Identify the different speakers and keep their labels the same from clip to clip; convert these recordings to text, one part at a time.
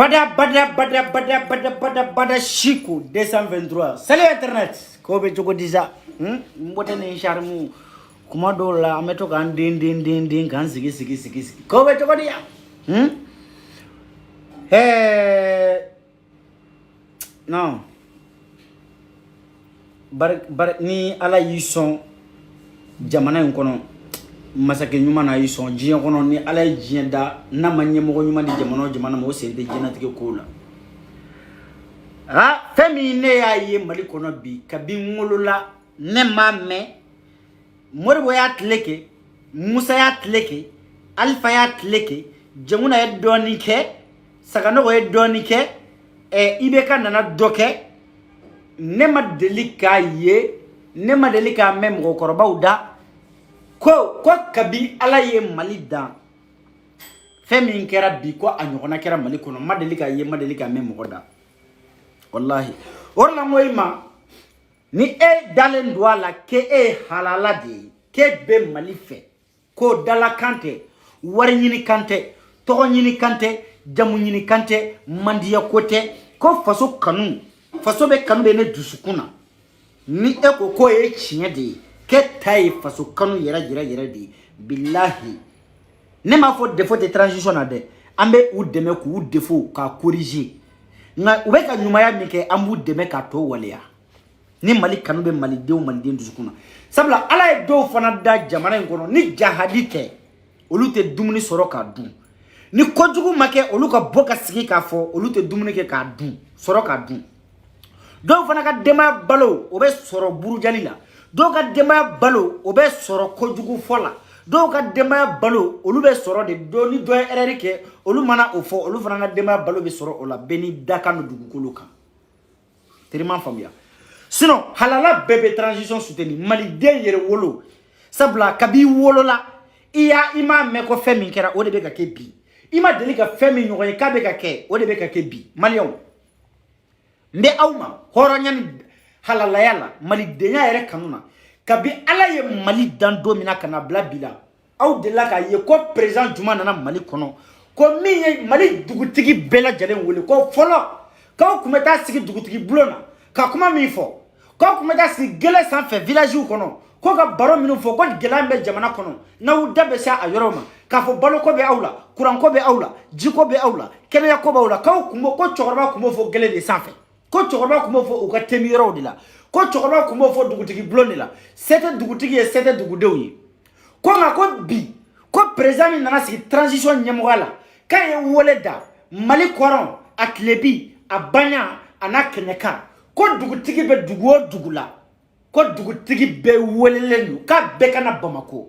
Speaker 1: Bada Chico 223. Salut Internet. Kobe Choco Disa. Mbote ni charmu. Kumado la ametoka din kan sigi. Kobe Choco Dia. No. Bar ni ala yison jamana nkono. Masake nyuma na yison jiyan kono ni ala jiyan da na manye mo nyuma di jamana mo se de jina tike kula femi ne ya ye mali kono bi kabi ngulula ne mamme morbo ya tleke musa ya tleke alfa ya tleke jamuna ya donike sagano go ya donike ibeka nana doke ne ma delika ye ne ma delika mem go koroba uda ko kabi ala ye mali dan femi nkera bi ko anyona kera mali kono madelika me mogoda wallahi orla moyma ni dalen douala ke halala de ke be mali fe ko dala kante wari nyini kante to nyini kante jamu nyini kante mandiya kote ko faso kanu faso be kanu be ne dusukuna ni ko e chinya de ke tay faso kanu yera de billahi ne ma fo défaut de transition ade ambe ou deme ku ou défaut ka corriger na ube ka nyuma ya mike ambu deme ka to waleya ni mali kanu be mali den dusukuna sabla ala e do fana da jamana ngono ni jahadite olute dumuni soro ka dun ni kojugu make oluka boka sigi ka fo olute dumuni ke ka dun soro ka dun do fana ka dema balo obe soro buru jalila do ka dema balo obe soro kojugu fola do ka dema balo olu be soro de do ni do ererike olu mana ofo olu fana na dema balo be soro ola beni daka no dugukolo kan teriman famia sinon halala bebe transition soutenu mali den yere wolo sabla kabi wolo la iya ima me ko femi kera o de be ka ke bi ima delika femi nyogo e ka be ka ke o de be ka ke bi malion mbe awma horo nyani halala yala mali denya yere kanuna kabi ala ye mali dan domina kana bla bila aw de la ka ye ko president juma nana mali kono ko mi ye mali dugutigi bela jalen wole ko folo ka kumeta sigi dugutigi blona ka kuma mi fo ko kumeta sigi gele sanfɛ village kono ko ka baro minu fo ko gela be jamana kono na u dabe sa ayoroma ka fo balo ko be awla kuran ko be awla jiko be awla kenya ko be awla ka kumo ko chorba kumo fo gele de sanfɛ ko chorba kumo fo o ka temiro de la ko chokoro ko mo fo dugutigi bloni la c'était dugutigi et c'était dugudewi ko nga ko bi ko président nana sigi transition nyemogala kay woleda mali koron aklebi abanya anakeneka ko dugutigi be dugo dugula ko dugutigi be wolelenu ka be kana bamako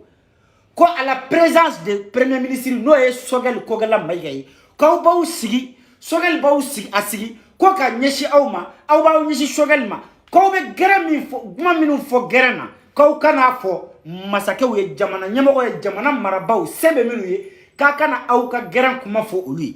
Speaker 1: ko à la présence de premier ministre no e sogel ko gala mayay ko baw sigi sogel baw sigi asigi ko ka nyeshi awma aw baw nyeshi sogel ma ko be gerami fo guma minu fo gerana ko kana fo masake we jamana nyamoko ye jamana marabaw sembe minu ye ka kana aw ka geran kuma fo olu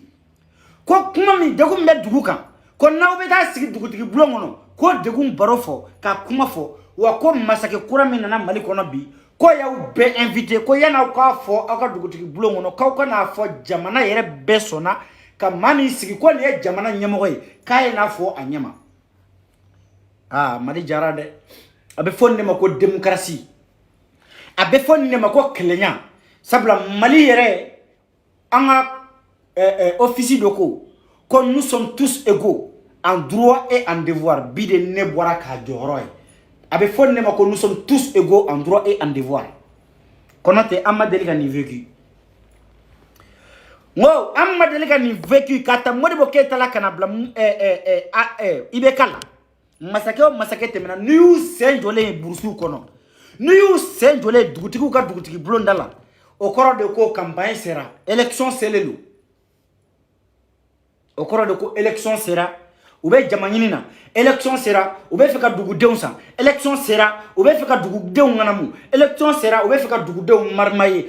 Speaker 1: ko kuma mi degum be dugu kan ko naw be ta sigi dugutigi bulongono ko degum baro fo ka kuma fo wa ko masake kura min na mali kono bi ko yaw be invité ko yana ka fo aka dugutigi bulongono ka kana fo jamana yere be sona ka mami sigi ko ne jamana nyamoko ye ka yana fo anyama mali jarade abe fonne mako démocratie abe fonne mako klenya sabla mali yere anga officie doko ko nous sommes tous égaux en droit et en devoir bide ne boira ka joroy abe fonne mako nous sommes tous égaux en droit et en devoir konote amma delika ni vécu ngo amma delika ni vécu kata modi boketa la kana bla ibekala masake temena niu senjole burusu kono niu senjole dugutigi ka dugutigi blondala o koro de ko campagne sera élection selelu o koro de ko élection sera ube jamanyini na élection sera ube feka dugudeun san élection sera ube feka dugudeun nganamu élection sera ube feka dugudeun marmaye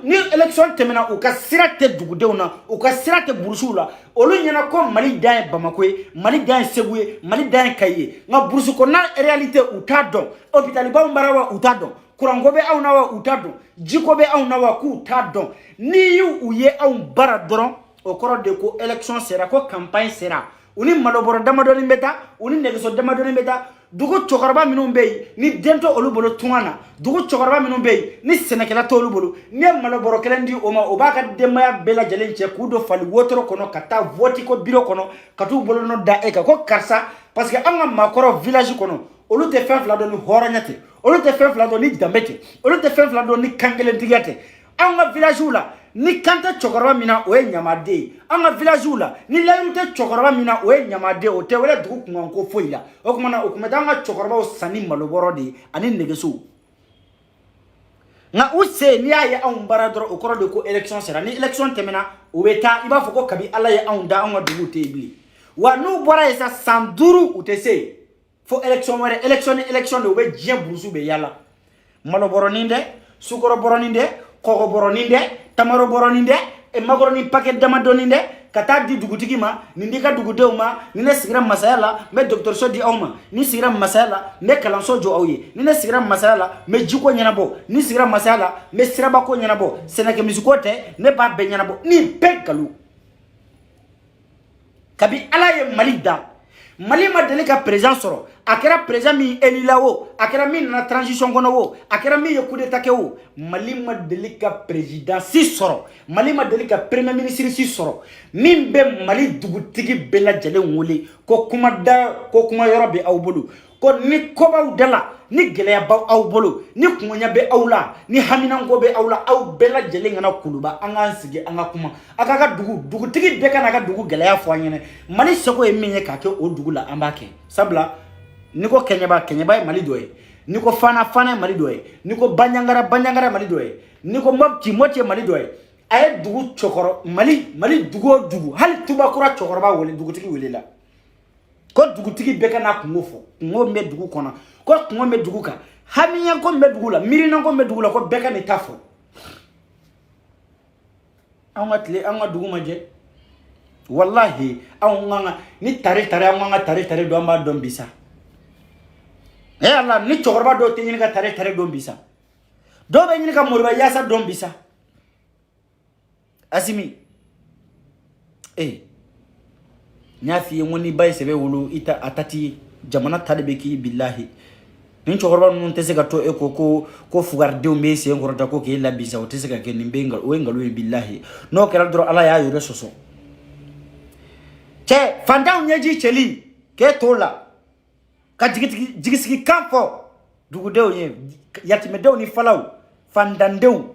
Speaker 1: ni élection temena o ka sirate dugudeun na o ka sirate burusu la olu nyana ko mali dan bamako mali dan seguye mali dan kaye nga burusu ko na réalité utado hôpital ba mbarawa utado kurango be aw nawa utado jiko be aw nawa ku utado ni yu uye aw bara doron o kɔrɔ de ko élection sera ko campagne sera uni maloboro damadoni beta uni negeso damadoni beta dugu cɔkɔrɔba minnu bɛ yen ni den tɛ olu bolo tunga na dugu cɔkɔrɔba minnu bɛ yen ni sɛnɛkɛla tɛ olu bolo ni ye malobɔrɔ kelen di o ma o b'a ka denbaya bɛɛ lajɛlen cɛ k'u don fali wotoro kɔnɔ ka taa vote ko biro kɔnɔ ka t'u bolonɔ da e kan ko karisa parce que an ka maakɔrɔ village kɔnɔ olu tɛ fɛn fila dɔn ni hɔrɔnya tɛ olu tɛ fɛn fila dɔn ni danbe tɛ olu tɛ fɛn fila dɔn ni kankelentigiya tɛ an ka village la ni kan tɛ cɛkɔrɔba min na o ye ɲamaden ye an ka village la ni layiru tɛ cɛkɔrɔba min na o ye ɲamaden o tɛ wele dugu kunkan ko foyi la o tuma na o tun bɛ taa an ka cɛkɔrɔbaw san ni malobɔrɔ de ye ani nɛgɛsow nka u se n'i y'a ye anw baara dɔrɔn o kɔrɔ de ko élection sera ni élection tɛmɛna o bɛ taa i b'a fɔ ko kabi ala ye anw da anw ka duguw tɛ yen bilen wa n'u bɔra yen sa san 5 u tɛ se yen fo élection wɛrɛ élection ni élection de o bɛ diɲɛ burusu bɛ yala malobɔrɔnin dɛ sukɔrɔbɔrɔnin dɛ kɔgɔbɔrɔnin dɛ tamarobɔrɔnin dɛ makɔrɔni paquet damadɔnin dɛ ka taa di dugutigi ma nin di ka dugudenw ma ni ne sigira masaya la n bɛ dɔgɔtɔrɔso di aw ma ni sigira masaya la n bɛ kalanso jɔ aw ye ni ne sigira masaya la n bɛ jiko ɲɛnabɔ ni sigira masaya la n bɛ sirabako ɲɛnabɔ sɛnɛkɛmisiko tɛ ne b'a bɛɛ ɲɛnabɔ nin bɛɛ nkalon kabi ala ye mali da mali ma deli ka président sɔrɔ a kɛra président min élila o a kɛra min nana transition kɔnɔ o a kɛra min ye coup d'état kɛ o mali ma deli ka présidence sɔrɔ mali ma deli ka premier ministre sɔrɔ min bɛ mali dugutigi bɛɛ lajɛlen wele ko kuma yɔrɔ bɛ aw bolo ko ni kobaw dala ni gɛlɛya b'aw bolo ni kungonya bɛ aw la ni haminanko bɛ aw la aw bɛɛ lajɛlen kana kuluba an k'an sigi an ka kuma a k'a ka dugutigi bɛɛ kana ka dugu gɛlɛya fɔ an ɲɛna mali seko ye min ye k'a kɛ o dugu la an b'a kɛ sabula ni ko kɛɲɛba ye mali dɔ ye ni ko fana ye mali dɔ ye ni ko banjangara ye mali dɔ ye ni ko mopti ye mali dɔ ye a ye dugu cɔkɔrɔ mali dugu o dugu hali tubakura cɔkɔrɔba wele dugutigi welela ko dugutigi bɛɛ kana kungo fɔ kungo min bɛ dugu kɔnɔ ko kungo min bɛ dugu kan hamiyanko min bɛ dugu la miirinanko min bɛ dugu la ko bɛɛ ka nin ta fɔ an ka dugu ma jɛ wallahi anw ka ni tare an ka tare dɔn an b'a dɔn bi sa ala ni cɛkɔrɔba dɔw tɛ ɲini ka tare dɔn bi sa dɔw bɛ ɲini ka moriba yaasa dɔn bi sa Asimi n y'a f'i ye n ko ni ba ye sɛbɛ wolo a ta ti jamana ta de bɛ k'i bilahi ni cɛkɔrɔba ninnu tɛ se ka to e ko fugaridenw bɛ sen kɔrɔta ko k'e labisa o tɛ se ka kɛ nin bɛ o ye nkalon ye bilahi n'o kɛra dɔrɔn ala y'a yɛrɛ sɔsɔ cɛ fantanw ɲɛji cɛli k'e t'o la ka jigisigi kan fɔ dugudenw ye yatimɛdenw ni falaw fandandenw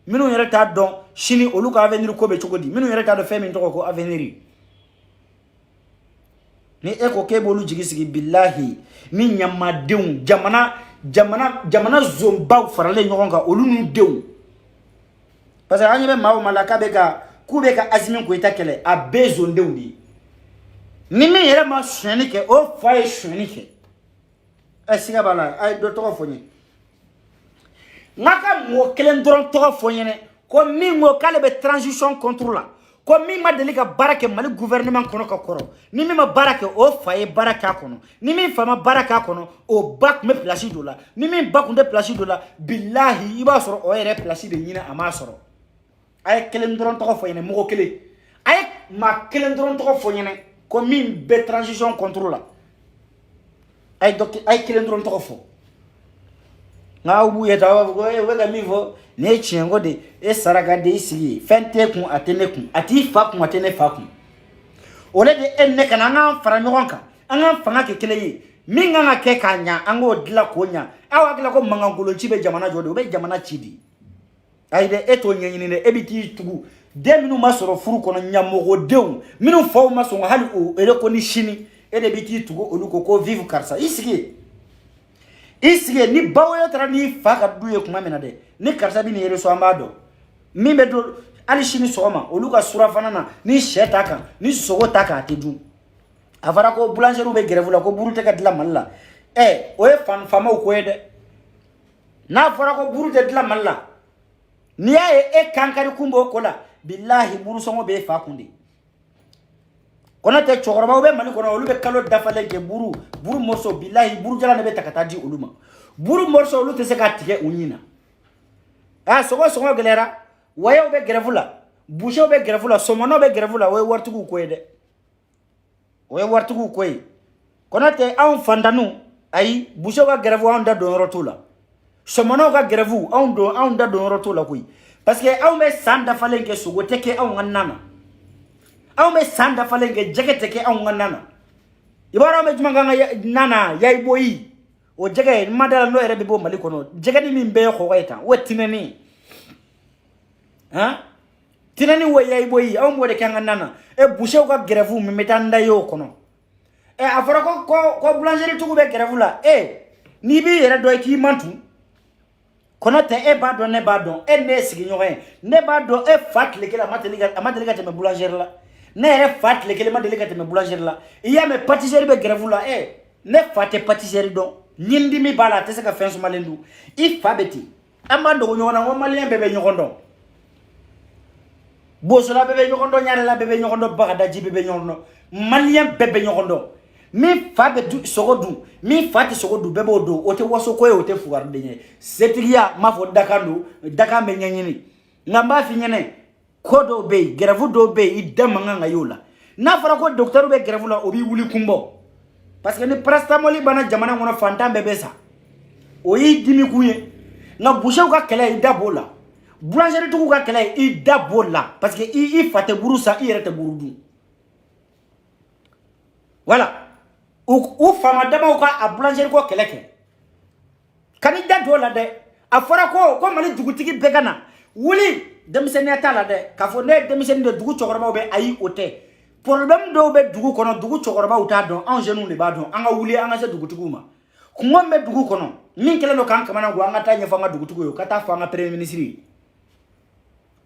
Speaker 1: minnu yɛrɛ t'a dɔn sini olu ka avenir ko bɛ cogo di minnu yɛrɛ t'a dɔn fɛn min tɔgɔ ko avenir ni e ko k'e b'olu jigi sigi bilahi ni ɲamadenw jamana zonbaw faralen ɲɔgɔn kan olu n'u denw parce que an ɲɛ bɛ maa o maa la k'u bɛ ka Asimi Goyita kɛlɛ a bɛɛ zondenw de ye ni min yɛrɛ ma sonyɛni kɛ o fa ye sonyɛni kɛ siga b'a la a ye dɔ tɔgɔ fɔ n ye n ka mɔgɔ kelen dɔrɔn tɔgɔ fɔ n ɲɛna ko min ko k'ale bɛ transition contre la ko min ma deli ka baara kɛ mali gouvernement kɔnɔ ka kɔrɔ ni min ma baara kɛ o fa ye baara k'a kɔnɔ ni min fa ma baara k'a kɔnɔ o ba tun bɛ place dɔ la ni min ba tun tɛ place dɔ la bilahi i b'a sɔrɔ o yɛrɛ place de ɲini a m'a sɔrɔ a ye kelen dɔrɔn tɔgɔ fɔ ɲɛna mɔgɔ kelen a ye maa kelen dɔrɔn tɔgɔ fɔ ɲɛna ko min bɛ transition contre la a ye kelen dɔrɔn tɔgɔ fɔ nka aw b'u ye ta aw b'a fɔ ko u bɛ ka min fɔ nin ye tiɲɛ ko de e saraka de i sigi fɛn t'e kun a tɛ ne kun a t'i fa kun a tɛ ne fa kun o de e ne kana an k'an fara ɲɔgɔn kan an k'an fanga kɛ kelen ye min kan ka kɛ k'a ɲa an k'o dilan k'o ɲa aw hakili la ko mankankolonci bɛ jamana jɔ de o bɛ jamana ci de ayi dɛ e t'o ɲɛɲini dɛ e bɛ t'i tugu den minnu ma sɔrɔ furu kɔnɔ ɲamɔgɔdenw minnu faw ma sɔn hali o ko ni sini e de bɛ t'i tugu olu ko vive karisa i sigi ni bawoyo taara ni fa ka du ye kuma min na dɛ ni karisa bɛ nin yɛrɛ so an b'a dɔn min bɛ don hali sini sɔgɔma olu ka surafana na ni sɛ t'a kan ni sogo t'a kan a tɛ dun a fɔra ko boulangerie bɛ grève la ko buru tɛ ka dilan Mali la o ye faamaw ko ye dɛ n'a fɔra ko buru tɛ dilan Mali la n'i y'a ye e kankari kun b'o ko la bilahi buru sɔngɔ b'e fa kun de kɔnɔ tɛ cɛkɔrɔbaw bɛ Mali kɔnɔ olu bɛ kalo dafalen kɛ buru morceau bilahi buru jalan de bɛ ta ka taa di olu ma buru morceau olu tɛ se ka tigɛ u ɲin na sogo gɛlɛyara wayew bɛ grève la boucher be grève la somono be grève la o wartugu ko de o wartugu ko konate an fandanu ay boucher ga grève an da don rotula somono ga grève an da don rotula kuy parce que aw me sanda falen ke sugo teke aw ngannana aw me sanda falen ke jege teke aw ngannana ibara me juma nga nana yay boyi o jege madala no ere be bo mali kono jege ni min be ko wayta wetinani ha tinani wo yay boyi aw mo de kan nana e boucher ga grève mi metanda yo kono e afara ko boulangerie tugu be grève la ni bi yere do ki mantu kono te e ba don ne ba don e ne sigi nyoren ne ba don e fat le kala mateliga te me boulangerie la ne ere fat le kala mateliga te me boulangerie la iya me pâtisserie be grève la ne fate pâtisserie don nyindi mi bala te se ka fen malendu I fa beti amando nyona ngo malien bebe nyokondo bosola bebe nyokondo nyarela bebe nyokondo bagada ji bebe nyokondo malien bebe nyokondo mi fa betu sogodu mi fati sogodu bebe odo ote waso koye ote fugar denye setilia mafo dakandu dakambe nyanyini ngamba fi nyene kodo be grève do be idamanga ngayola na fara ko docteur be grève la obi wuli kumbo parce que ni paracetamol bana jamana ngona fanta bebe sa oyi dimi kuye na boucher ka kele idabola boulangerie tuku ka kele idabola parce que I fate burusa I rete burudu voilà ou fama dama ko a boulangerie ko kele ke kani dadola de afara ko mali dugutigi begana wuli demiseni atala de ka fo ne demiseni de dugu chokorba be ayi ote problème do be dugu kono dugu chokorba uta don an jeune ne ba don an ga wuli an ga se dugu tuguma kuma me dugu kono min kele no kan kamana go an ga tanya fa nga dugu tugu yo kata fa nga premier ministre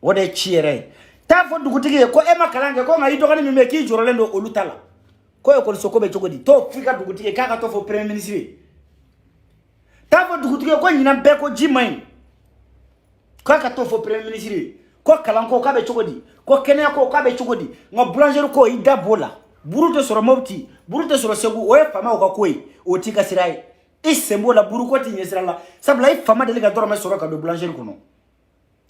Speaker 1: wode chiere ta fo dugu tigi ko e makalange ko nga idogani mi me ki jorole ndo olutala ko e ko soko be chogodi to fika dugu tigi kaka to fo premier ministre ta fo dugu tigi ko nyina be ko jimai kaka to fo premier ministre ko kalanko ka be chogodi ko kene ko ka be chogodi nga boulangerie ko ida bola burute soro mobti burute soro segu o e fama o ka koy o tika sirai isembo la buru ko ti nyesira la sabla I fama de ga dorma soro ka do boulangerie kono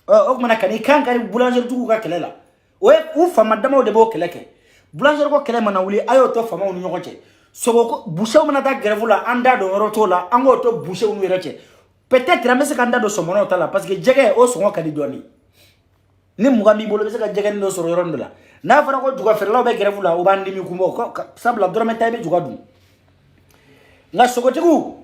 Speaker 1: o mana kani kan kari boulangerie tuku ka kelela o e u fama dama de bo keleke boulangerie ko kele mana wuli ayo to fama onu nyokoche sogo ko boucher mana ta grève la anda do roto la ango to boucher onu reche peut-être ramese kanda do somono tala parce que jege o songo kadi doni ni mugambi bolo be se ka jege ndo soro rondo la na fara ko juga ferla be grève la o bandi mi kumbo ko sabla dorme taybe juga dum nga sogo tigu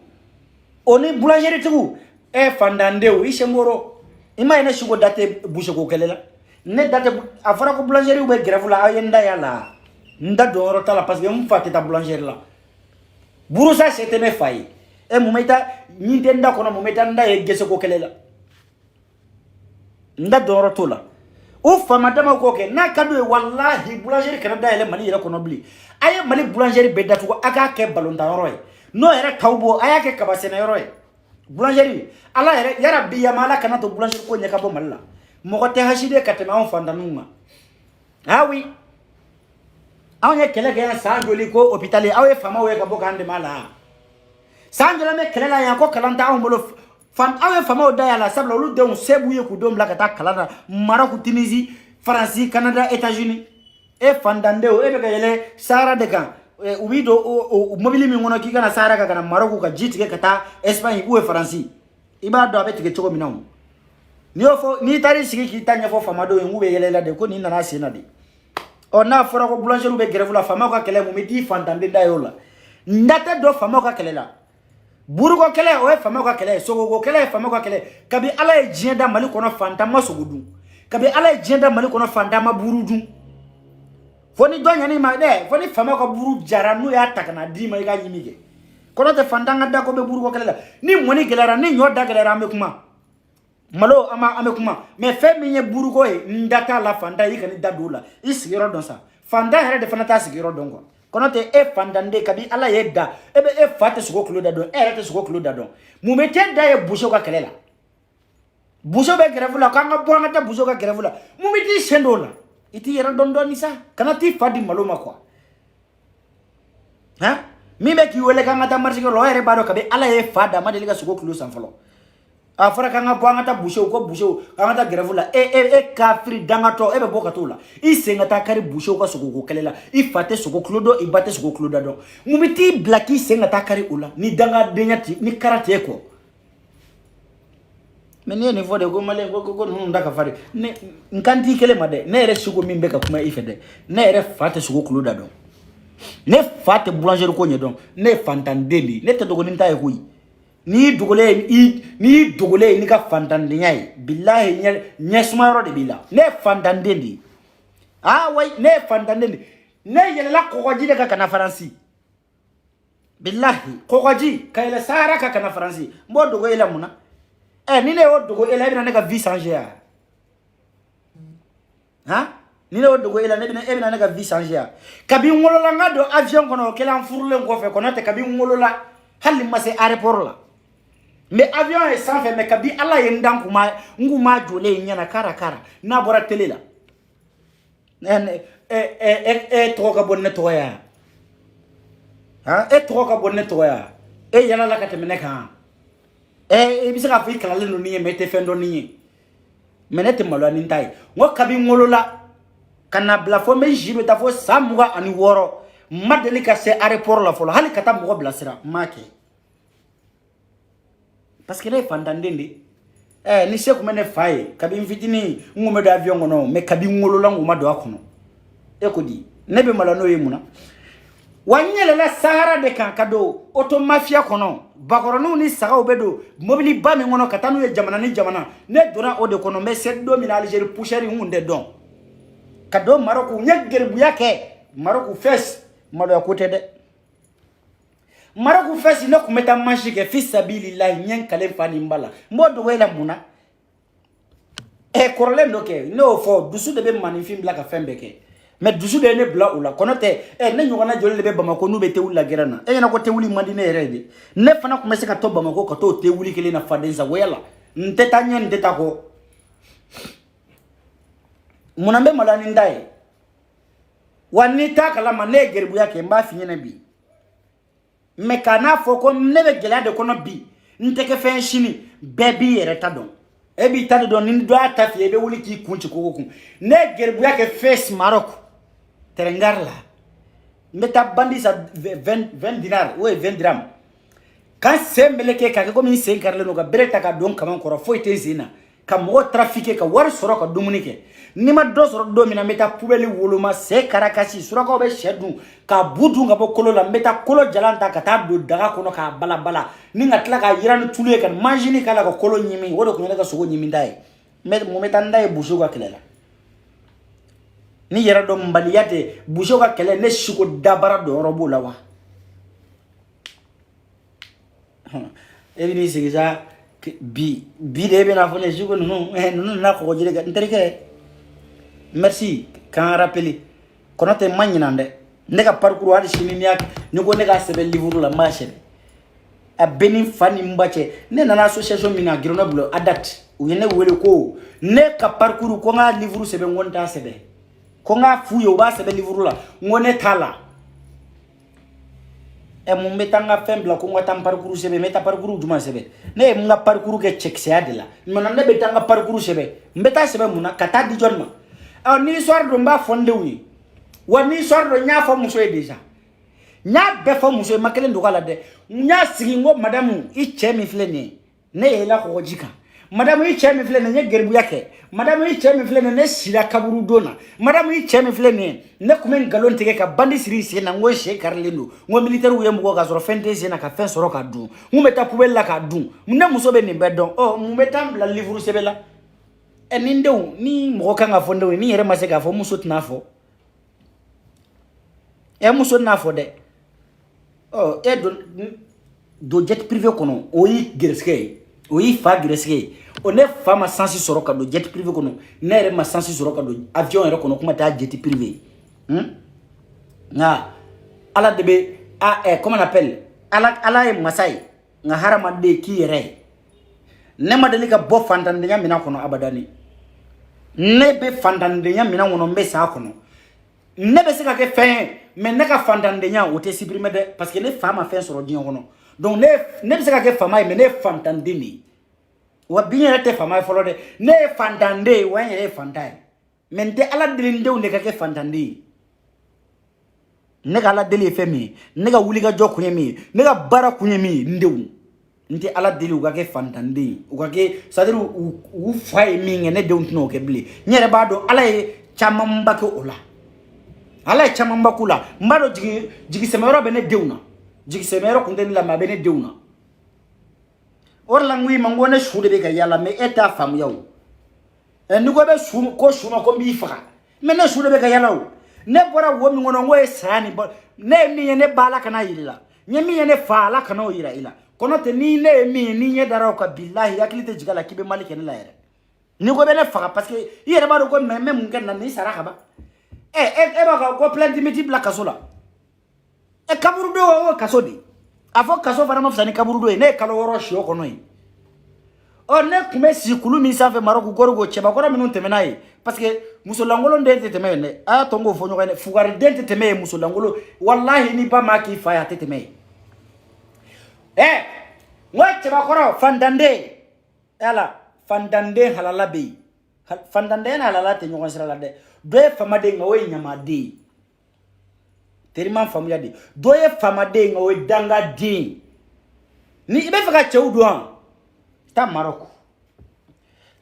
Speaker 1: oni boulangerie tigu e fandandeu ishemoro ima ina shugo date boucher ko kelela ne date afara ko boulangerie be grève la ayenda yala nda do rota la parce que mu fatte ta boulangerie la burusa c'était me fayi e mumeta nyinde nda kono mumeta nda e gese ko kelela nda do roto la o fama dama ko ke na kadu wallahi boulangerie kana da ele mali yere kono bli aye mali boulangerie be datu ko aka ke balon da roy no yere tawbo aya ke kabasena roy boulangerie ala yere yara biya mala kana to boulangerie ko nyaka bo malla mo ko te hashide katema on fanda numa ah oui on ye kele ke sa joli ko hôpital awe fama we ka bo kande mala sanjala me kele la ya ko kalanta on bolo fan awe fama oda ya la sabla lu de sebu ye ku dom la kata kalana Maroc Tunisie France Canada États-Unis e fandandeo e be ka yele sara de kan ubido o mobili mi ngono ki kana sara ka kana Maroc ka jitike kata Espagne ou France iba do abeti ke choko minawo ni ofo ni tari sigi ki tanya fo fama do ngube yele la de ko ni nana sena de ona fora ko boulangerie be grève la fama ka kele mu meti fandande da yola ndata do fama ka kele la buruko kele o e fama ka kele sogo ko kele fama ka kele kabi ala e jienda mali kono fanta masogudu kabi ala e jienda mali kono fanta ma burudu foni donya ni ma de foni fama ka buru jaranu ya takana di ma ga nyimige kono te fanta ngada ko be buruko kele la ni moni gelara ni nyoda gelara me kuma malo ama ame kuma me fe minye buruko e ndata la fanta yi kani dadula isigiro don sa fanta here de fanata sigiro don ko kono te e fandande kabi ala yedda ebe e fate sugo klo dadon e rete sugo klo dadon mu mete da e boucher ka kelela boucher be grève la kanga bo ngata boucher ka grève la mu meti sendola iti yera don don ni sa kana ti fadi malo makwa ha mi be ki wele kanga ta marché ko lo ere bado kabi ala e fada ma deliga sugo klo san folo a fara kan ka bɔ an ka taa boucher ko boucher kan ka taa grève la e kafiri dangatɔ e bɛ bɔ ka t'o la i sen ka taa kari boucher ka sogo ko kɛlɛ la i fa tɛ sogo kulo dɔn i ba tɛ sogo kulo da dɔn mun bɛ t'i bila k'i sen ka taa kari o la ni dangadenya ti ni kara t'e kɔ mais ni ye nin fɔ de ko maliyɛn ko ninnu da ka farin ne n kan t'i kelen ma dɛ ne yɛrɛ seko min bɛ ka kuma i fɛ dɛ ne yɛrɛ fa tɛ sogo kulo da dɔn ne fa tɛ boulangerie ko ɲɛ dɔn ne ye fantanden de ye ne tɛ dɔgɔnin ta ye koyi ni dogolen ni dogolen ni ka fantandenya ye billahi ɲɛ suma yɔrɔ de b'i la ne ye fantanden de ye ah ouais ne ye fantanden de ne yɛlɛla kɔgɔji de ka kana faransi billahi kɔgɔji ka yɛlɛ sahara ka kana faransi n b'o dogo e la mun na ni ne y'o dogo e la e bɛna ne ka vie changer ya han ni ne y'o dogo e la e bɛna ne ka vie changer ya kabi n wolola n ka don avion kɔnɔ o kɛla n furulen kɔfɛ kɔnɔ tɛ kabi n wolola hali ma se aéroport la mais avion est sans fait mais kabi ala ye ndan kuma nguma jole nyana kara na bora télé la to ka bonne to ya ha to ka bonne to ya yala la ka temene kan bisa ka fi kala no ni mete fendo ni menete malo ni ntai ngo kabi ngolola kana bla fo me jibe ta fo samuga ani woro madeli ka se aéroport la fo hali kata mo bla sira make parce que les fandandende ni se kuma ne faye kabi mfitini ngume do avion ngono me kabi ngolola nguma do akono ekodi nebe malano yemuna wanyele la sahara de kan kado auto mafia kono bakoronu ni saga obedo mobili ba mi ngono katanu ye jamana ni jamana ne dona o de kono me set do mi na Algérie poucheri hunde don kado Maroko nyeggerbu yake Maroko fes mado yakote de Maroko fes no kumeta mashike fi sabilillah nyen kale fani mbala modo wela muna korle ndoke no fo dusu de be manifim black afembe ke mais dusu de ne bla oula konote ne nyogana jole be bamako nu be te wula gerana na ko te wuli mandine rede ne fana ko mesika to bamako ko to te wuli kele na fadenza wela nteta nyen nteta ko munambe malani ndai wanita kala mane gerbu yake mba finyene bi me kana foko nebe gela de kono bi nteke fen shini bebi yere tadon ebi tadon ni do atafi ebe wuli ki kunchi kokokun ne gerbu yake face Maroko terengarla meta bandi sa 20 dinar ou 20 dirham quand c'est meleke ka ko min sen karle no ga bereta ka don kaman koro foite zina ka mo trafiquer ka war soro ka dumunike ni ma do soro do mina meta poubelle woloma se karakasi soro ka be shedu ka budu nga bo kolo la meta kolo jalanta ka ta do daga kono ka bala bala ni ngatla ka yirani tule kan manjini kala ko kolo nyimi wodo ko nyela ka sogo nyimi ndai mo meta ndai busu ka kelela ni yera do mbaliyate buso ka kele ne shuko dabara do robo lawa ni sigiza bi de be na fone shuko no na ko jire ga nterike merci kan rappeli konote manyinande ne ka parcours hadi shini yak ni ko ne ka sebe livre la marché a beni fani mbache ne na association mina Grenoble adat u yene wele ko ne ka parcours ko nga livre sebe ngonta sebe ko nga fuyo ba sebe livre la ngone tala mo metanga fembla ko ngata parcours sebe meta parcours duma sebe ne mga parcours ke check se adela mona ne betanga parcours sebe mbeta sebe muna kata di jonma ni soir do mba fonde wi wani soir do nya fo muso e deja nya be fo muso makele ndo kala de nya sigi ngo madame i chemi flene ne hela ko jika madame i chemi flene ne gerbu yake madame i chemi flene ne sira kaburu dona madame i chemi flene ne kumen galon tege ka bandi siri se na ngo she karlendo ngo militaire wu yembo ka soro fente se na ka fen soro ka du mu meta poubelle la ka du ne muso be ni bedon mu meta la livre sebela ni ndew ni mo ka nga fo ndew ni yere maseka fo muso tna fo muso na fo de do jet privé kono oyi greske oyi fa greske on ne fama sensi soro ka do jet privé kono ne yere ma sensi soro ka do avion yere kono kuma ta jet privé na ala debe comment on appelle ala e masai nga harama de ki yere ne ma delika bo fantande nya mina kono abadani ne be fantande nya mina wono mbe sa kono ne be se ka ke fin mais ne ka fantande nya o te supprimer de parce que les femmes a fait sur dion kono donc ne be se ka ke fama mais ne fantande ni wa binyere te fama folo de ne fantande wa yere fantai men de ala dilinde ne ka ke fantande ne ga ala deli femi ne ga wuli ga jokunye mi ne ga bara kunye mi ndewu nti ala deli uga ke fantande uga ke sadiri u fay mi ngene de untno ke bli nyere ba do ala e chamamba ke ola ala e chamamba kula mbado jigi semero bene dewna jigi semero kunden la ma bene dewna orla ngui mangone shude be ga yalla me eta fam yaw en nugo be shu ko shuma ko mi faka me ne shude be ga yalla ne bora wo mi ngono ngoy sani bo ne mi ne bala kana yilla nyemi ne fala kana yira ila kono te ni ne mi ni nye dara ko billahi yakilite jigala kibe malike ne la yere ni go be ne faka parce que yere ba do ko me mun kan na ni saraka ba ba ko plein dimiti bla kasola kaburu do wo kasodi afo kaso fara mafsani kaburu do ne kalo woro shi okono yi o ne kume sikulu mi safe maroko gorgo cheba kora minun temenayi parce que musolangolo ndente teme ne a tongo fonyo ne fugari dente teme musolangolo wallahi ni ba maki faya teme ngo cheba kora fandande ala fandande halala be fandande na halala te nyonga sira la de do e famade ngawe nyamade terima famya de do e famade ngawe danga di ni ibe faka chewduan ta Maroko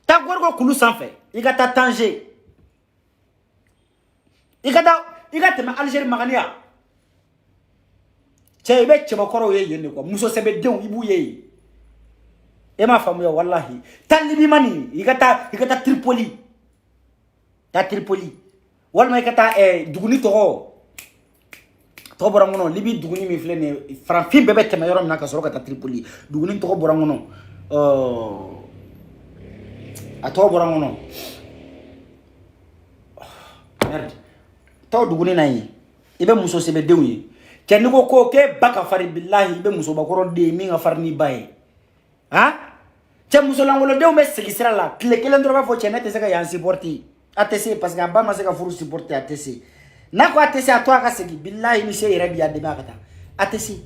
Speaker 1: ta gorgo kulu sanfé igata Tanger igata ma Algérie magania chebe cheba koro ye yene ko muso sebe dew ibu ye e ma famu ya wallahi talibi mani igata Tripoli ta Tripoli walma igata duguni to borangono libi duguni mi flene franfin bebe tema yorom na ka soro ka Tripoli duguni to borangono ato borangono merde taw duguni nayi ibe muso sebe dewi kenni ko ke baka fari billahi ibe muso bakoro de mi nga farni baye ha te muso langolo dew me segisira la kle kele ndro ba fo chenete seka yan supporti atese parce que ba ma seka furu supporter atese nako atese atwa ka segi billahi ni sey rabi ade makata atese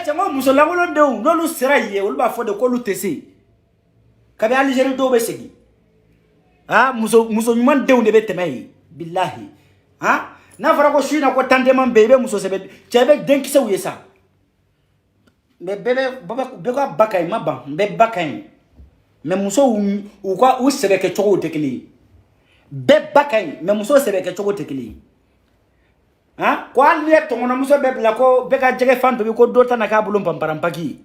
Speaker 1: chamo muso langolo dew no lu sira ye ul ba fo de ko lu tese kabe Algérie do be segi ha muso nyuman dew de be temay billahi ha na fara ko shina ko tante man bebe muso sebe chebe denki se uyesa be bebe baba be ko bakay maba be bakay me muso u ko u sebe ke chogo tekili be bakay me muso sebe ke chogo tekili ha ko alne to ngona muso be bla ko be ka jege fan be ko dota na ka bulum pamparam paki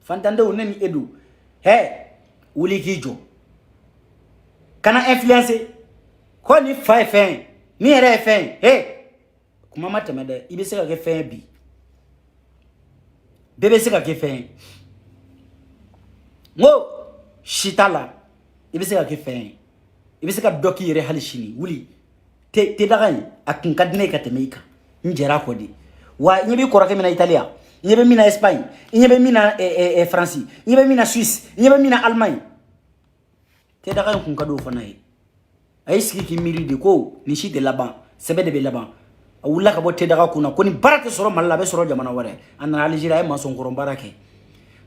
Speaker 1: fantande uneni edu wuli kijo kana influencer ko ni fa fin ni ere fin kuma matemede ibe se ka ke fin bi bebe se ka ke fin ngo shitala ibe se ka ke fin ibe se ka doki ere halishini wuli te dagani akin kadne ka temeika njera ko di wa nyibi ko rakemi na Italia nyebe mina Espagne nyebe mina France nyebe mina Suisse nyebe mina Allemagne te dagani kun kado fanayi ay siki ki miri de ko ni shi de laban sebe de be laban awula ka bo te daga kuna ko ni barate soro malla be soro jamana wore anna Algérie ay mason koron barake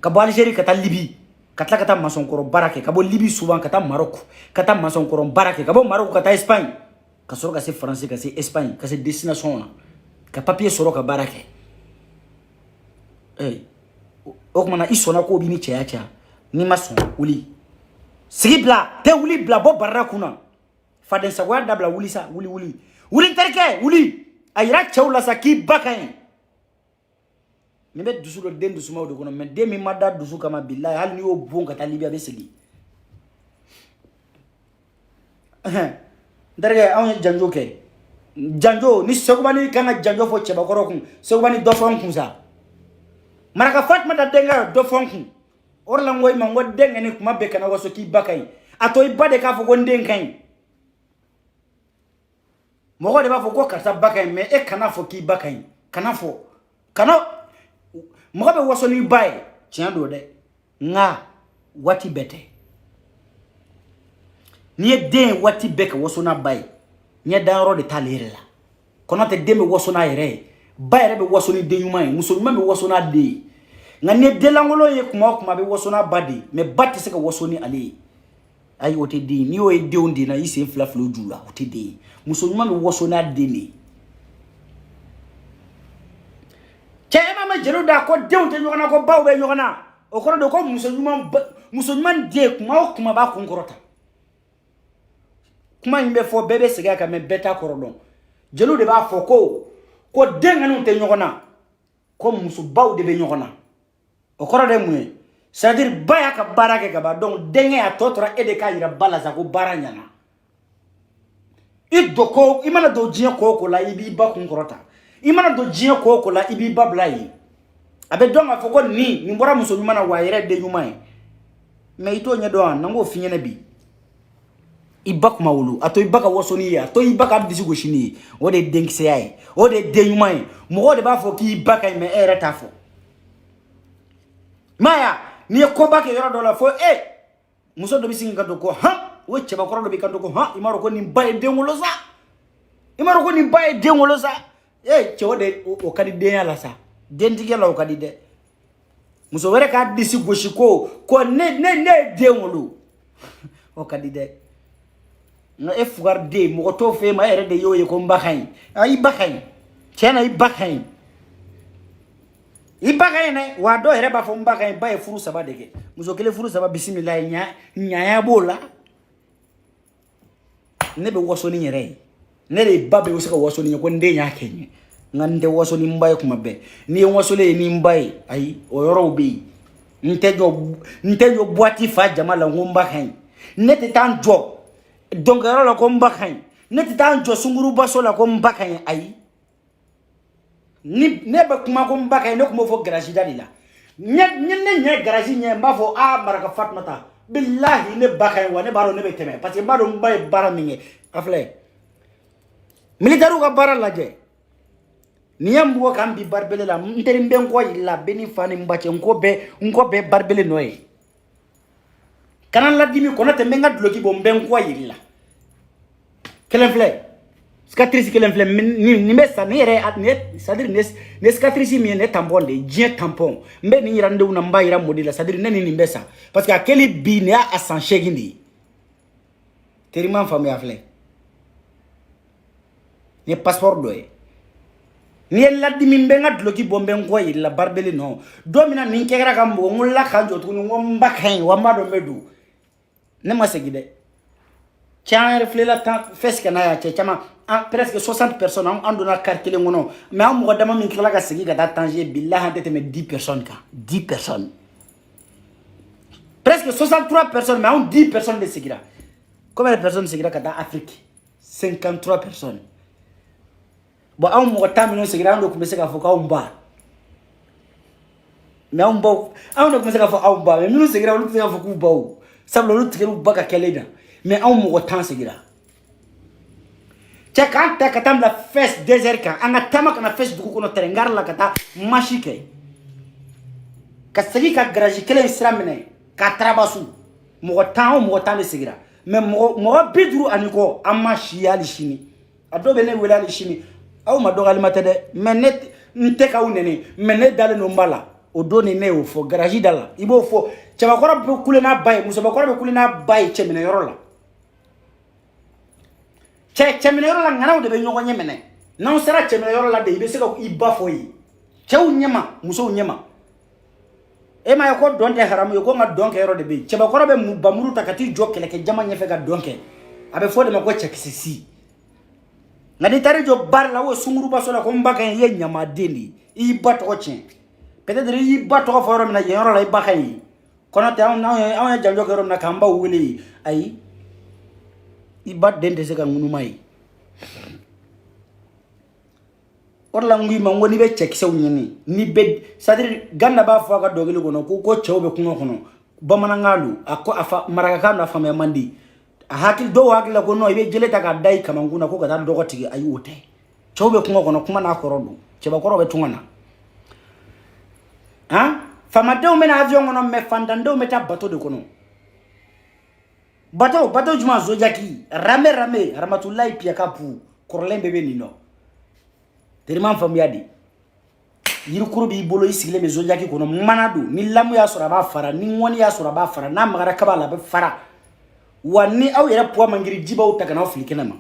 Speaker 1: ka bo Algérie ka ta Libye ka ta mason koron barake ka bo Libye souvent ka ta Maroc ka ta mason koron barake ka bo Maroc ka ta Espagne ka soro ka se France ka se Espagne ka se destination ka papier soro ka barake o kuma na isona ko bi ni cheacha ni mason wuli sigi bla te wuli bla bo barakuna faden sagwa dabla wuli sa wuli terke wuli ayira chawla sa ki bakay ni be dusu do den dusu mawdo kono men de mi madda dusu kama billahi hal ni o bonga ta Libya be sigi darge awon janjo ke janjo ni sogbani kana janjo fo cheba korokun sogbani do fon kun sa maraka fatma da denga do fon kun orla ngoy ma ngo denga ni kuma be kana waso ki bakay atoy bade ka fo gonden kan mogo de ba fo ko karta bakay me kana fo ki bakay kana mogo be waso ni bay tian do de nga wati bete ni den wati beka waso na bay nya danro de talere la kono te dembe waso na yere bay rebe waso ni de yuma muso yuma be waso na de ngane delangolo ye kuma kuma be wosona badi me batte se ka wosoni ali ay wote di ni o e de ondi na yise fla flo jula wote di muso nyuma me wosona deni chema ma jero da ko de onte nyona ko bawo be nyona o ko do ko muso nyuma de kuma ba ko ngorota kuma yimbe fo bebe sega ka me beta korodon jelo de ba fo ko denga non te nyona ko muso bawo de be nyona o koro de mue c'est-à-dire baya ka barake ka ba donc denga ya totora ede ka yira balaza ko baranyana i doko imana do jien ko la ibi ba kun korota imana do jien ko la ibi babla yi abe donc afoko ni mbora muso nyuma na wa yere de nyuma me ito nya do an nango finyene bi ibak mawulu ato ibaka wosoni ya to ibaka disi go shini o de denkse yae o de nyuma mo de ba fo ki ibaka me ere tafo maya ni ko bake yoro do la fo muso do bisinga do ko ha wo cheba ko do bi kan do ko ha imaro ko ni baye dengolo sa imaro ko ni baye dengolo sa chewode o kadi de yala sa dendige la o kadi de muso were ka disi goshi ko ne dengolo o kadi de na fugar de mo to fe ma ere de yoye ko mbaxay ay baxay cena ay baxay ibaka ne wa do ere ba fo mbaka ba e furu saba dege muso kele furu saba bismillah nya ya bola ne be woso ni nyere ne le babe wo saka woso ni ko nde nya kenye ngande woso ni mbaye kuma be ni woso le ni mbaye ai o yoro bi ntejo boati fa jamala ngomba kan ne te tan jo donc yoro la ko mbaka ne te tan jo sunguru baso la ko mbaka ai ni neba kuma ko mbaka ne kuma fo garage dalila nye garage nye mbafo baraka fatmata billahi ne baka wa ne baro ne beteme parce que baro mbay bara minge afle militaire ka bara laje niyam wo kan bi barbele la nteri mben ko illa beni fani mbache nko be barbele noye kanan la dimi kono te menga dloki bo mben ko illa kelen fle cicatrice kelen fle ni mesa ni re adnet c'est-à-dire ne cicatrice mi ne tampon de jien tampon mbe ni rande una mbayira modila c'est-à-dire ne ni mbesa parce que akeli bi ne a san shegindi teriman famu ya fle ni passeport doye ni laddi mi mbenga dloki bombe ngoy la barbeli no domina ni kekera kambo ngulla kanjo tunu ngomba kain wa mado medu ne masegide tiens reflet la temps feske na ya chama presque 60 personnes en donna calculer ngono mais am mo dama min kala ka segi ga danger billah tete me 10 personnes ka 10 personnes presque 63 personnes mais on 10 personnes de segira combien de personnes segira ka dans Afrique 53 personnes bon am mo tamino segira ndo kumese ka foka umba mais on bo am ndo kumese ka foka umba mais mino segira ndo kumese ka foka umba sablo ndo tikeru baka keleda mais am mo tan segira check ta katam la fes desert ka anga tama kana fes duku kono terengar la kata mashike ka segi ka garage kele isramene ka trabasu mo tan segira mais mo bidru aniko amashi ali shini adobe ne wela ali shini aw ma dogali matade menet nte ka unene menet dale no mbala o doni ne o fo garage dala ibo fo chaba kora be kulena bay muso ba kora be kulena bay chemene yorola chemene yorola ngana de be nyoko nyemene non sera chemene yorola de ibe seka iba fo yi chew nyema muso nyema e ma ko donte haram yo ko nga donke yoro de be chaba kora be bamuru takati jokele ke jama nyefe ga donke abe fo de ma ko chekisi ngadi tare jo bar la wo sunguru basola ko mbaka ye nyama deni I bat ko chen peut-être I bat ko forum na yoro la ibaka yi kono te on janjo ko rom na kamba wuli ay I bat den de se kan ngunu mai orla ngui ma ngoni be check sew nyini ni be c'est-à-dire ganda ba fo ka dogeli ko no ko chewbe ko ngono bamana ngalu ako afa maraka kanu afa me mandi hakil do hakil ko no ibe jele taka dai kama nguna ko ga do ko tigi ayi wote chawbe ko ngono kuma na ko rodu cheba ko robe tungana ha fama do mena avion ngono me fandando meta bateau de kono bateau juma zojaki rame ramatulai pia kapu korlen bebe nino teriman fam yadi yirikuru b'i bolo i sigilen bɛ zonjaki kɔnɔ mana don ni lamu y'a sɔrɔ a b'a fara ni ŋɔni y'a sɔrɔ a b'a fara n'a magara kaba la a bɛ fara wa ni aw yɛrɛ poids man girin ji b'aw ta ka n'aw fili kɛnɛ ma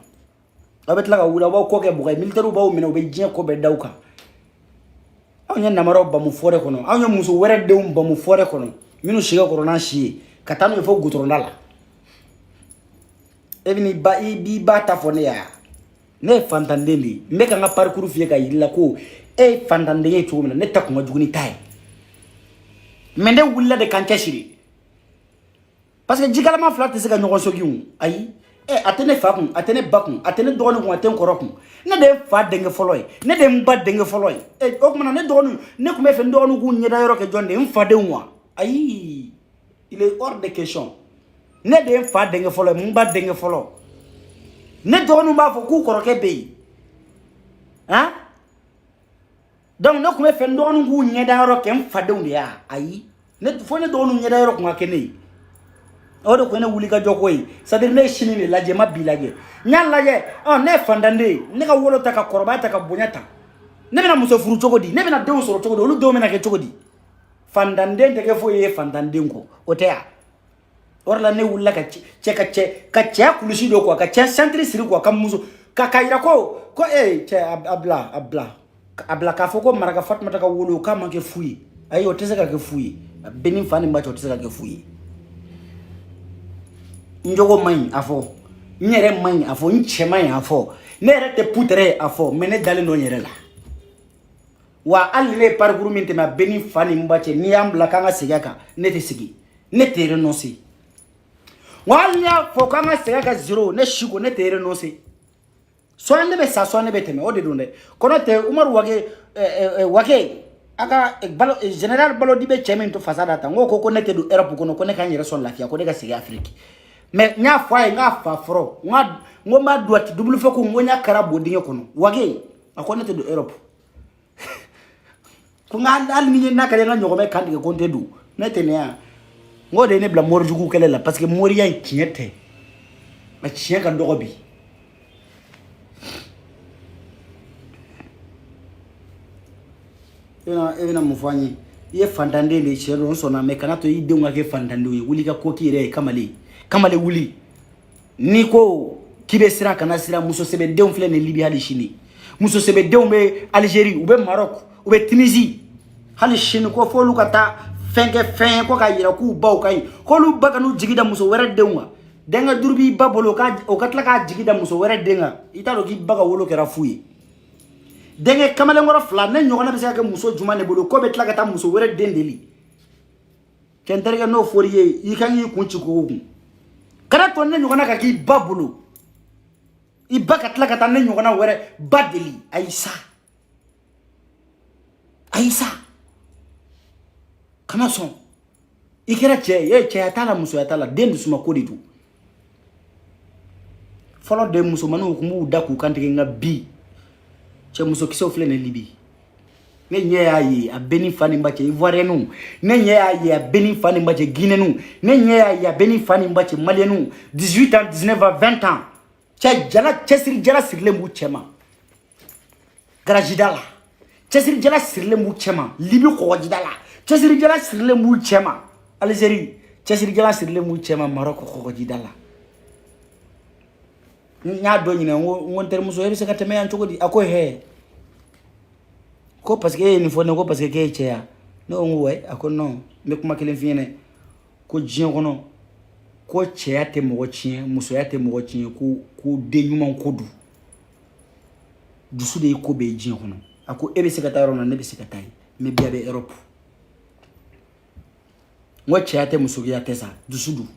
Speaker 1: aw bɛ tila ka wuli aw b'aw kɔ kɛ bɔgɔ ye militaires b'aw minɛ u bɛ diɲɛ kɔ bɛɛ da aw kan anw ye namaraw bamu forêt kɔnɔ anw ye muso wɛrɛ denw bamu forêt kɔnɔ minnu si ka kɔrɔ n'an si ye ka taa n'u ye fo goudron da la e bɛ n'i ba ta fɔ ne ya ne ye fantanden de ye n bɛ ka n ka parcours f'i ye ka yir'i la ko e ye fantanden ye cogo min na ne ta kun ka jugu ni ta ye mais ne wulila de k'an cɛsiri parce que jikalama fila tɛ se ka ɲɔgɔn sogin o ayi a tɛ ne fa kun a tɛ ne ba kun a tɛ ne dɔgɔnin kun a tɛ n kɔrɔ kun ne de ye fa denkɛ fɔlɔ ye ne de ye n ba denkɛ fɔlɔ ye o tuma ne dɔgɔnin ne tun bɛ fɛ n dɔgɔnin k'u ɲɛda yɔrɔ kɛ jɔn de ye n fadenw wa ayi il est hors de question ne de ye n fa denkɛ fɔlɔ ye n ba denkɛ fɔlɔ ne dɔgɔninw b'a fɔ k'u kɔrɔkɛ bɛ yen han donc ne tun bɛ fɛ n dɔgɔnin k'u ɲɛda yɔrɔ kɛ n fadenw de ya ayi fo ne dɔgɔninw ɲɛda yɔrɔ kun ka kɛ ne ye o de ko ne wuli ka jɔ ko ye c'est à dire ne ye sini de lajɛ ma bi lajɛ n y'a lajɛ ne ye fantanden ye ne ka wolo ta ka kɔrɔbaya ta ka bonya ta ne bɛna muso furu cogo di ne bɛna denw sɔrɔ cogo di olu denw bɛna kɛ cogo di fantanden tɛ kɛ foyi ye fantanden kɔ o tɛ ya o de la ne wulila ka cɛya kulusi dɔ quoi ka cɛ centre siri quoi ka muso ka yira ko cɛ a bila k'a fɔ ko maraka Fatumata ka wolo k'a ma kɛ fu ye ayi o tɛ se ka kɛ fu ye a bɛɛ ni fa ni ba cɛ o tɛ se ka kɛ fu ye n jogo man ɲi a fɔ n yɛrɛ man ɲi a fɔ n cɛ man ɲi a fɔ ne yɛrɛ tɛ putere a fɔ mais ne dalen don n yɛrɛ la wa hali ne ye parcours min tɛmɛ a bɛɛ ni fa ni n ba cɛ n'i y'an bila k'an ka segin a kan ne tɛ segin ne tɛ renoncer wa hali n'i y'a fɔ k'an ka segin a kan zéro ne si ko ne tɛ renoncer soit ne bɛ sa soit ne bɛ tɛmɛ o de don dɛ kɔnɔ tɛ Umaru Wake a ka général Balodi bɛ cɛ min to fasa da ta n ko ne tɛ don Europe kɔnɔ ko ne ka n yɛrɛ sɔrɔ lafiya ko ne ka segin Afrique mais n y'a fɔ a ye n k'a fa fɔlɔ n ko n b'a don a ti double fɛ ko n ko n y'a kara bɔ dingɛ kɔnɔ Wage a ko ne tɛ don Europe ko n ka hali ni n'a ka di n ka ɲɔgɔnmɛ kan tigɛ ko n tɛ don ne tɛ nin yan n ko de ye ne bila morijugu kɛlɛ la parce que moriya in tiɲɛ tɛ a tiɲɛ ka dɔgɔ bi e bɛna mun fɔ an ye i ye fantanden de ye tiɲɛ don n sɔnna mais kana to i denw ka kɛ fantandenw ye wuli ka ko k'i yɛrɛ ye kamalen wuli n'i ko k'i bɛ siran kana siran muso sɛbɛdenw filɛ nin Libi hali sini muso sɛbɛdenw bɛ Algérie u bɛ Maroc u bɛ Tunisie hali sini ko f'olu ka taa fɛn kɛ fɛn ye ko k'a yira k'u baw ka ɲi k'olu ba ka n'u jigi da muso wɛrɛ denw kan denkɛ duuru b'i ba bolo o ka tila k'a jigi da muso wɛrɛ den kan i t'a dɔn k'i ba ka wolo kɛra fu ye denkɛ kamalenkɔrɔ fila ne ɲɔgɔnna bɛ se ka kɛ muso jumɛn de bolo ko bɛ tila ka taa muso wɛrɛ den deli kɛ n terikɛ n'o fɔr'i ye i kan k'i kun ci kogo kun kana to ne ɲɔgɔnna ka k'i ba bolo i ba ka tila ka taa ne ɲɔgɔnna wɛrɛ ba deli ayi sa kana sɔn i kɛra cɛ ye cɛya t'a la musoya t'a la den dusuma ko de don fɔlɔ de musomaninw tun b'u da k'u kantigɛ nka bi cɛ musokisɛw filɛ nin Libi ne ɲɛ y'a ye a bɛɛ ni fa ni ba cɛ Ivoiriens ne ɲɛ y'a ye a bɛɛ ni fa ni ba cɛ Guinéens ne ɲɛ y'a ye a bɛɛ ni fa ni ba cɛ Maliens 18 ans 19 ans 20 ans cɛsiri jala sirilen b'u cɛ ma garagida la cɛsiri jala sirilen b'u cɛ ma Libi kɔgɔjida la cɛsiri jala sirilen b'u cɛ ma Algérie cɛsiri jala sirilen b'u cɛ ma Maroc kɔgɔjida la n y'a dɔn ɲinɛ n ko n terimuso e bɛ se ka tɛmɛ yan cogo di a ko hɛ ko parce que e ye nin fɔ ne ko parce que k'e ye cɛ ya ne ko n ko wɛ a ko non n bɛ kuma kelen f'i ɲɛnɛ ko diɲɛ kɔnɔ ko cɛya tɛ mɔgɔ tiɲɛ musoya tɛ mɔgɔ tiɲɛ ko den ɲuman ko don dusu de ye ko bɛɛ ye diɲɛ kɔnɔ a ko e bɛ se ka taa yɔrɔ min na ne bɛ se ka taa yen mais bi a bɛ Europe n ko cɛya tɛ musoya tɛ sa dusu don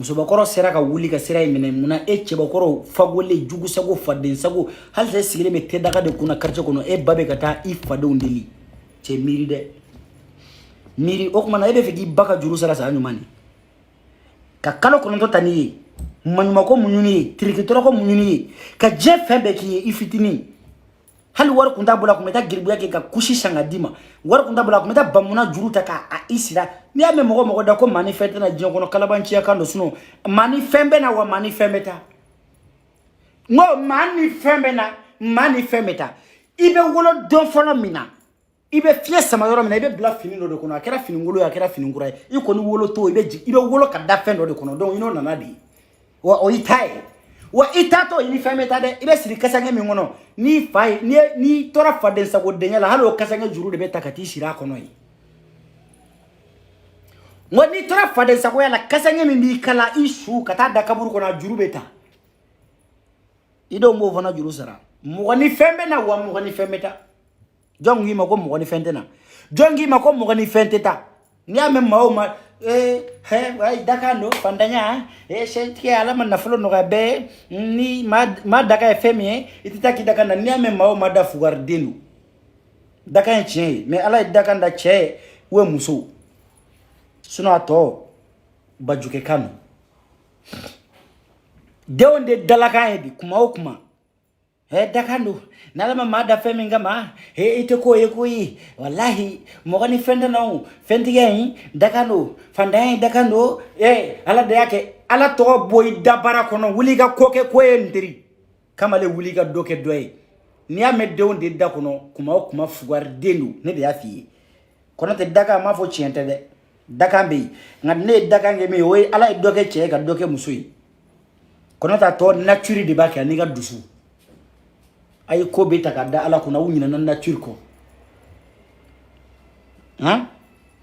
Speaker 1: musobakɔrɔ sera ka wuli ka sira in minɛ munna e cɛbakɔrɔ fagolen jugusago faden sago hali e sigilen bɛ tɛ daga de kunna quartier kɔnɔ e ba bɛ ka taa i fadenw deli cɛ miiri dɛ miiri o kumana e bɛ fɛ k'i ba ka juru sara saya ɲuman de ka kalo 9 ta n'i ye maɲumako muɲuni ye tirikitɔrɔkɔ muɲuni ye ka diɲɛ fɛn bɛɛ k'i ye i fitinin hali wari kun t'a bolo a kun bɛ taa giribuya kɛ ka kusi san ka d'i ma wari kun t'a bolo a kun bɛ taa bamuna juru ta k'a i sira n'i y'a mɛn mɔgɔ da ko maa ni fɛn tɛna diɲɛ kɔnɔ kalabanciya kan don sinon maa ni fɛn bɛ na wa maa ni fɛn bɛ taa n ko maa ni fɛn bɛ na maa ni fɛn bɛ taa ibe wolo don folo mina ibe fie sama yoro mina ibe bla fini no de kono akera fini ngolo ya akera fini ngura i ko ni wolo to ibe wolo ka da fendo de kono don ino nana di wa o itai wa itato ini fameta de ibe siri kasange mi ngono ni fai ni tora faden sa go denyala halo kasange juru de beta kati shira kono yi ngoni tora faden sa go yala kasange mi kala ishu kata da kaburu kono juru beta ido mo vana juru sara mugani fembe na wa mugani fembeta jongi mako mugani fentena jongi mako mugani fenteta nyame maoma wai daka no pandanya senti ala man nafulo no gabe ni ma daka femi ititaki daka na nyame maoma da fugar denu daka enche me ala daka nda che we muso suno ato bajuke kanu de onde dalaka edi kuma dakando nalama mada femi ngama ite ko yekoyi wallahi mogani fenda no fendi yen dakando fandai dakando ala de yake ala to boy dabara kono wuliga koke koyendiri kamale wuliga doke doy ni amede onde dakono kuma fugar denu ne de afi kono te daga ma fo chiente de dakambe ngadne dakange me oy ala doke che ga doke musui kono ta to nature de baka ni ga dusu ay ko be takada ala kuna wunyina nan nature ko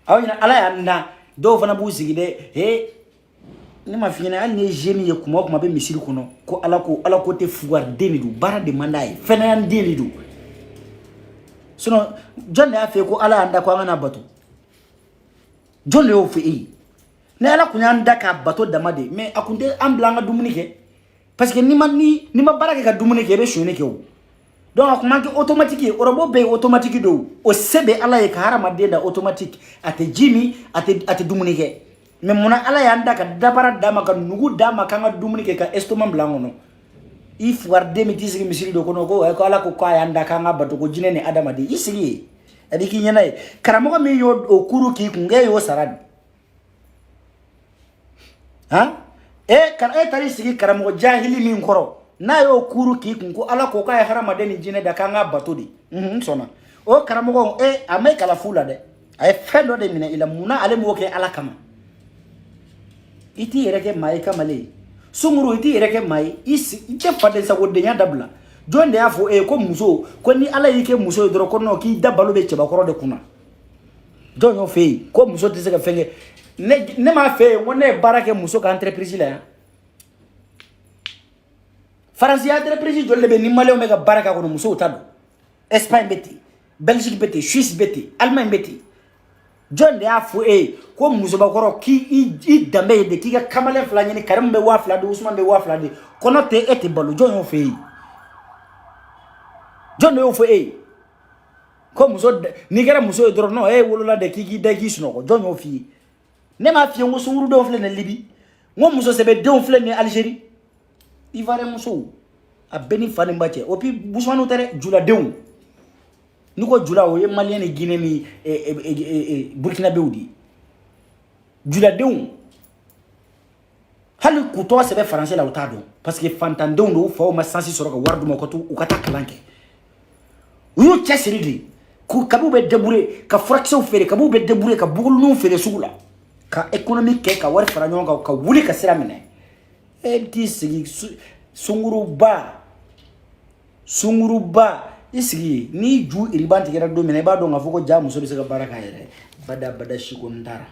Speaker 1: awina ala ya na do fana bu sigide ni ma fina an ne jemi ye kuma be misiri kono ko ala ko te fugar deni du bara de mandai fena an deni du sono jonne afi ko ala anda ko ngana bato jonne o fi ne ala kunya anda ka bato damade mais akunde amblanga dumunike parce que ni ma baraka ka dumunike be shone ke o donc manki automatique orobo be automatique do o sebe ala e kahara madenda automatique ate jimi ate dumunike mais mona ala ya ndaka dabara dama ka nugu dama kanga dumunike ka estomac blanco no if warde mitisi misiri do kono ko ala ko ka ya ndaka nga bato ko jinene adama de isiri adiki nyana e karamo mi yo okuru ki kunge yo saradi tari sigi karamo jahili mi nkoro na yo kuru ki kunko ala ko kay harama deni jine da kanga batodi sona o karamo amay kala fula de ay fendo de mina ila muna ale mo ke ala kama iti reke mai kamale sumuru iti reke mai isi ite fade sa wode nya dabla jonde afo ko muso ko ni ala yike muso dro ko no ki dabalo be cheba koro de kuna jonyo fe ko muso te se ka fenge ne ma fe wona barake muso ka entreprise la France ya entreprise jolle be ni male o mega baraka ko muso tado Espagne beti Belgique beti Suisse beti Allemagne beti jonde afo ko muso ba koro ki i dambe de ki ga kamale fla ni karam be wa fla de Ousmane be wa fla de kono te ete balo jonyo fe jonde o fe ko muso ni gara muso dro no wolola de ki de ki suno ko jonyo fi ne ma fi ngo sunguru do fle ne Libi ngo muso sebe do fle ne Algérie Ivare muso a beni fani mbache opi buswanu tere jula deun niko jula o ye malien e Guinée ni Burkina Beudi jula deun hali kuto sebe français la utado parce que fantandon do fa o ma sansi soro ka wardu mo ko tu ukata kalanke uyu chesiridi ku kabu be debouré ka fraction fere kabu be debouré ka bugul nu fere sugula ka économique ke ka war faranyon ka wuli ka siramine petit sigi sunguruba isigi ni ju iribanti kera do mena ba do nga foko jamu so bisaka baraka yere bada shiko ndara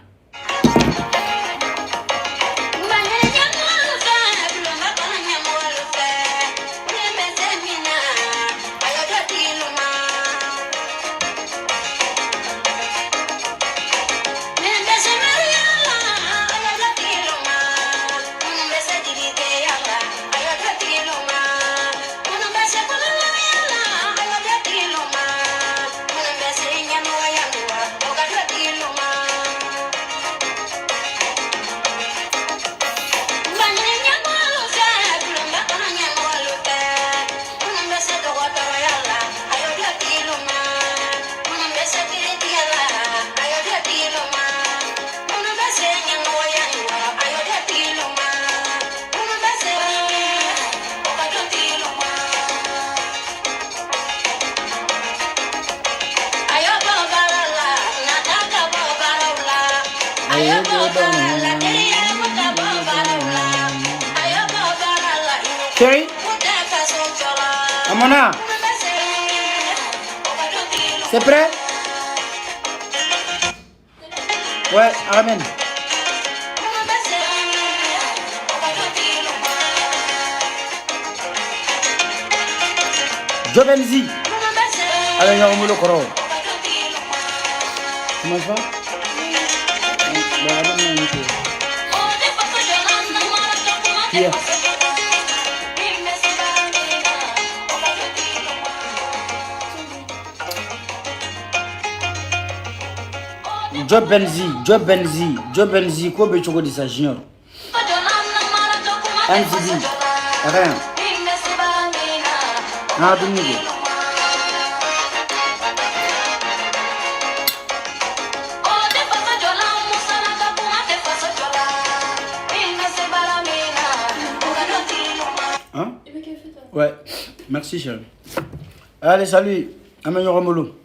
Speaker 1: Amona. C'est prêt? Ouais, amen. Jovenzi. Allez, on va le corps. Comment ça? Here. Job Benzi, quoi be choco de sa junior. MCD, rien. Ah, Domingo. Hein? Ouais, merci chérie. Allez, salut. Amène Romolo.